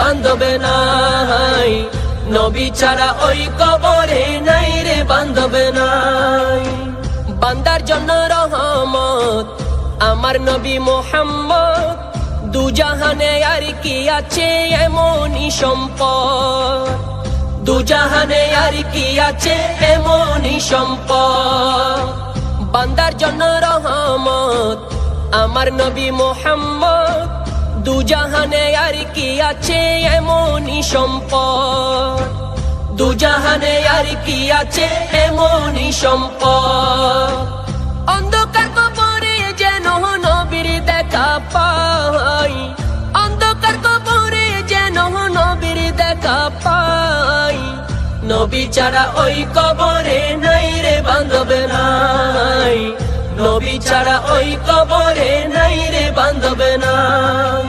বান্ধবে নাই, নবী ছাড়া ওই কবরে নাই রে বান্ধবে নাই। বান্দার জন্য রহমত আমার নবী মুহাম্মদ, দুজাহানে আর কি আছে এমনই সম্পদ, দুজাহানে আর কি আছে এমনই সম্পদ। বান্দার জন্য রহমত আমার নবী মুহাম্মদ, দুজাহানে আর কি আছে এমনই সম্পদ, দুজাহানে আর কি আছে এমনই সম্পদ। অন্ধকার কবরে যেন নবীর দেখা পাই, অন্ধকার কবরে যেন নবীর দেখা পাই, নবী ছাড়া ওই কবরে নাই রে বান্ধবে নাই, নবী ছাড়া ওই কবরে নাই রে বান্ধবে নাই।